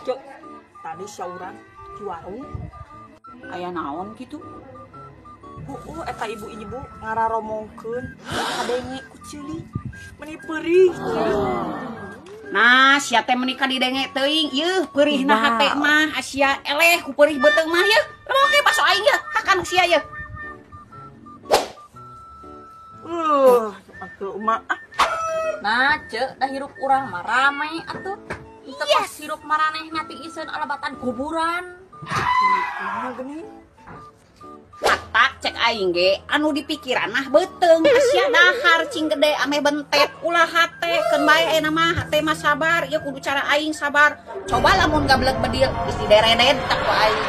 Cek, tadi syauran di warung aya naon gitu. Eta ibu-ibu ngararomongkeun kadenge ku ceuli meni perih. Nah, sia teh menikah di denge teuing. Yeuh, peurihna hate mah asia eleh ku peurih beuteung mah yeuh. Oke, baso aing yeuh, hakan sia yeuh. Atuh mah. Nah, cek dah hirup urang mah rame atuh. Itu pas hirup maraneh ngati iseun alabatan kuburan. Geuning. Hatak cek aing ge anu dipikiran mah beuteung asia dahar cing gede ame bentet ulah hate keun bae aya mah hate mah sabar ieu kudu cara aing sabar. Coba lamun gableg bedil geus dideredet tak ku aing.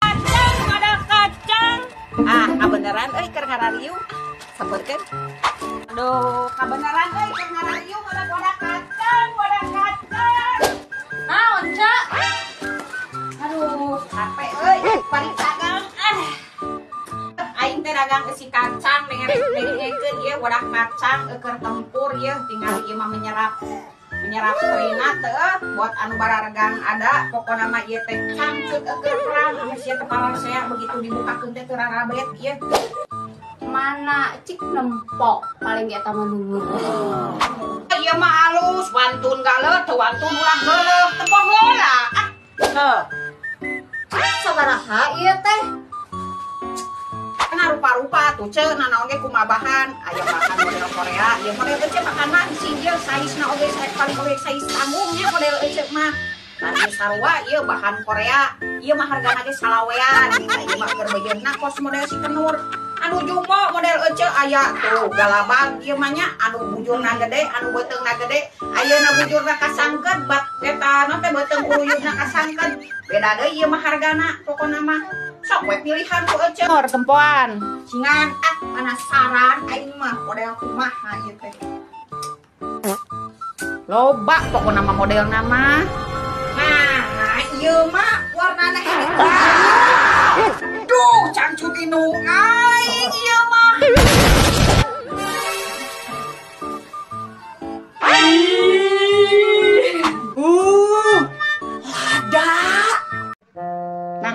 Kacang ada kacang. Kabeneran euy keur ngarariung. Sabeurkeun. Aduh, kabeneran euy keur ngarariung wadah kacang, wadah kacang. Naon, Cek? Aduh, capek euy, balik dagang. Aing teh dagang isi kacang dengekeun ieu wadah kacang keur tempur ieu tinggal ieu mah menyerap perina teh buat anu bararegang ada pokona mah ieu teh cangcut keur perang sia kepala saya begitu dibukakeun teh teu rarabet ieu. Mana cik nempok paling eta mah nuhur. Ieu mah alus, wantun galeut teu wantun ulah geuleuh teu poh heula. Heuh. Sabaraha ieu teh? Kana rupa-rupa tuh ce nanaon ge kumaha bahan aya bahan model Korea ieu model ece makanna si ieu saizna oge paling oge saiz tanggungnya model ece mah tadi sarua ieu bahan Korea ieu mah hargana ge salawean ieu mah keur bejeunna kos model si kenur anu jumbo model ece aya tuh galabang ieu mah nya anu bujurna gede anu beuteungna gede ayeuna bujurna kasangkeun bat eta teh beuteung uruyubna kasangkeun beda deui ieu mah hargana pokona mah sok we pilihan ku ece tempoan singan penasaran aing mah model kumaha ieu teh loba pokona mah modelna mah nah ieu mah warnana duh cangcut inu aing ieu mah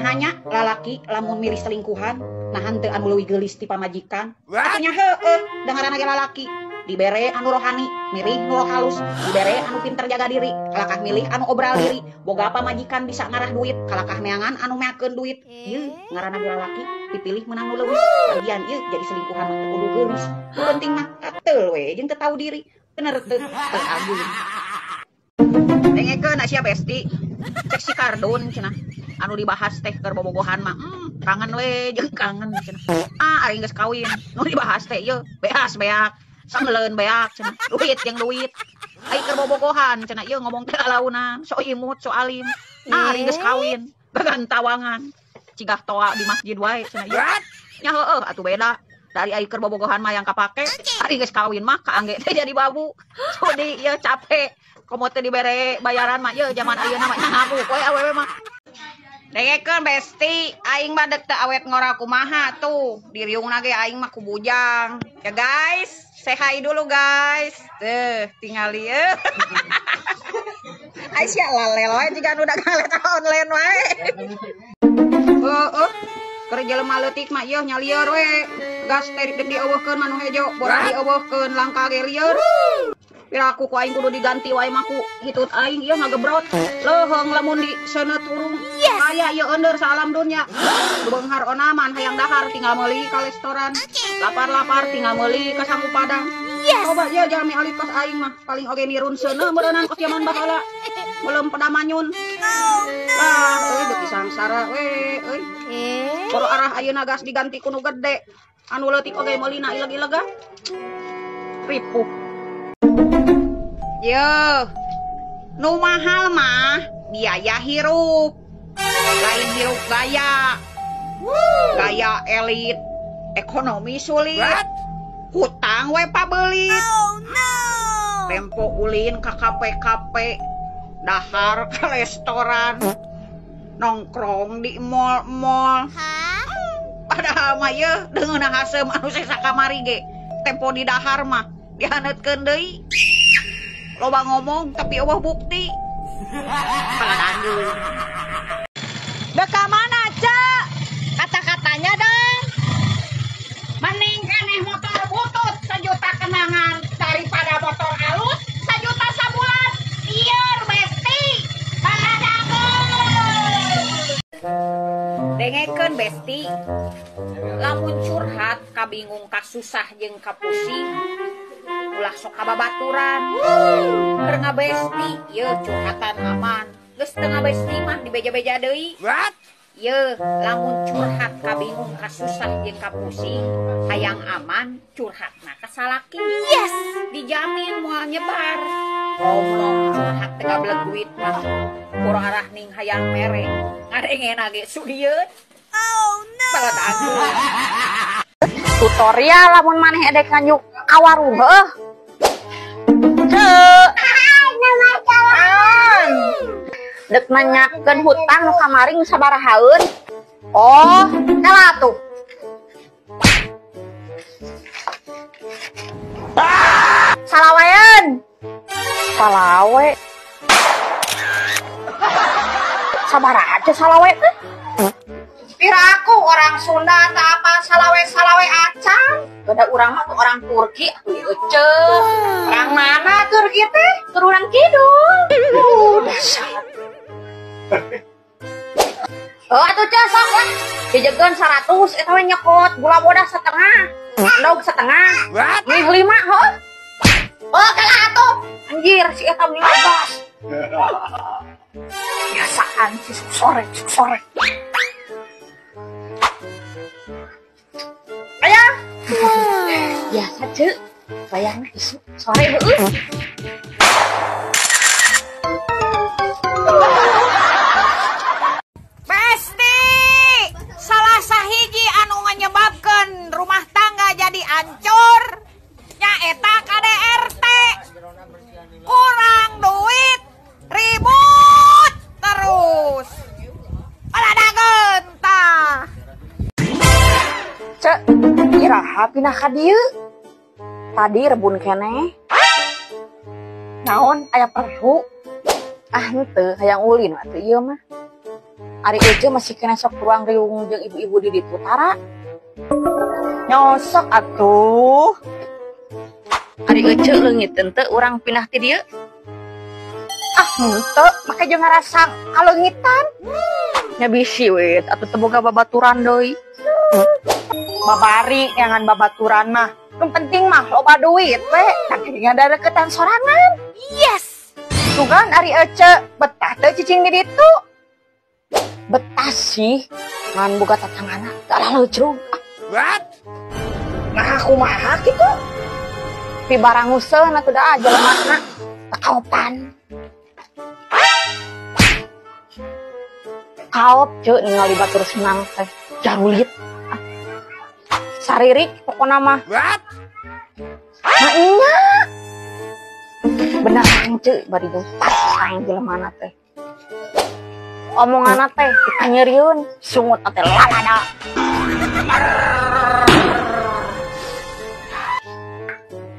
hanya lalaki lamun milih selingkuhan nah henteu anu leuwih geulis ti pamajikan atunya heueuh dengaran ge lalaki dibere anu rohani milih nu roh halus dibere anu pinter jaga diri kalakah milih anu obral diri boga pamajikan bisa ngarah duit kalakah neangan anu meakeun duit ieu ngaranna ge lalaki dipilih menang nu leuwih bagian ieu jadi selingkuhan mah kudu geulis nu penting mah ateul we jeung teu tahu diri bener teu agung dengekeun sia besti cek si Kardun cenah anu dibahas teh keur bobogohan mah kangen we jeung kangen cenah ari geus kawin nu dibahas teh ieu beas beak sangleun beak cenah duit jeung duit ai keur bobogohan cenah ieu ngomong teh alaunan so imut so alim ari geus kawin gagantawangan cigah toa di masjid wae cenah ieu nya heueuh atuh beda dari ai keur bobogohan mah yang kapake ari geus kawin mah kaangge teh jadi babu sodi ieu capek komo teh dibere bayaran mah ieu zaman ayeuna mah ngabuk we awewe mah dengekeun besti aing mah deuk teu awet ngora kumaha tuh diriungna ge aing mah ku bujang ya guys say hi dulu guys teh tinggal ieu ai sia lalel we jiga anu dagang leta online wae keur jelema leutik mah ieu nya lieur we gas teh dieuweuhkeun manu hejo bola dieuweuhkeun langka ge lieur piraku ku aing kudu diganti wae mah ku hitut aing ieu ngagebrot leuheung lamun di seuneu turung aya ieu ender salam dunya beunghar onaman hayang dahar tinggal meuli ka restoran lapar-lapar tinggal meuli ka sangu padang coba ieu jalmi alit kos aing mah paling oge nirun seuneu meureunan kos zaman baheula meuleum pada manyun lah euy deuk sangsara we euy poro arah ayeuna gas diganti ku nu gede anu leutik oge meulina ileg-ilega ripuh yo nu mahal mah biaya hirup lain hirup gaya gaya elit ekonomi sulit hutang we pabelit tempo ulin ka kape-kape dahar ke restoran nongkrong di mall-mall padahal mah ye dengan haseum anu sesa kamari ge tempo di dahar mah dihaneutkeun deui loba ngomong tapi eueuh bukti. Paladanggeun. Deka mana, Cak? Kata-katanya dong. Mending keneh motor butut 1 juta kenangan daripada motor halus 1 juta sabulan. Lieur Besti. Paladanggeun. Dengekeun Besti. Lamun curhat kabingung kasusah jeung kapusing. Ulah sok kababaturan. Keur ngabesti ieu curhatan aman. Geus teu ngabesti mah dibeja-beja deui. What? Ye, lamun curhat kabingung kasusah jeung kapusing, hayang aman curhatna ka salaki. Yes, dijamin moal nyebar. Goblok curhat teu gableg duit mah. Pura arah ning hayang mere, ngarengena ge sudieun. Oh no. Paladanggeun. Tutorial lamun maneh edek nganjuk ka warung heuh. Ceu. Dek nanyakeun hutang nu kamaring sabarahaeun. Oh, kalah tuh. Salawean. Salawe. Sabaraha aja salawe teh? Piraku orang Sunda tak apa salawe acan. Beda urang mah tuh orang Turki atuh euceuh. Orang mana Turki teh? Turunan kidul. Dasar. Oh atuh cah sok lah. Dijegeun 100 eta we nyekot gula bodas setengah. Endog setengah. Nih 5 heuh. Oh kalah atuh. Anjir si eta mending bos. Biasaan si sore. Aya. Biasa ceuk. Bayangna isu sore heuh. Besti, salah sahiji anu nganyebabkeun rumah tangga jadi ancur nyaeta KDRT. Kurang duit, ribut terus. Paladanggeun tah. Cek, iraha pindah ka dieu. Tadi rebun keneh. Naon aya perlu? Ah henteu hayang ulin atuh ieu mah. Ari ece masih kena sok ruang riung jeung ibu-ibu di ditu tara. Nyosok atuh. Ari ece leungiteun teu urang pindah ti dieu. Ah henteu make jeung ngarasa kaleungitan. Nya bisi we atuh teu boga babaturan deui. Babari yangan babaturan mah. Yang penting mah loba duit we. Akhirnya ada deketan sorangan. Yes. Tugan ari ece betah teu cicing di ditu. Betah sih. Ngan boga tatanganna kalah leucrug. What? Nah kumaha kitu? Pi barang useuh na teu da aja lemahna. Kaopan. Kaop ceuk ningali batur senang teh. Jarulit. Saririk pokona mah. What? Nah iya. Beneran ceuk bari jutak saeng jelemana teh. Omonganna teh ditanyeureun, sungut teh lalada.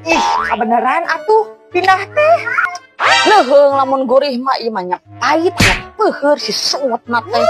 Ih, kebeneran atuh pindah teh. Leuheung lamun gurih mah ieu mah nya pait nya peuheur si sungut na teh.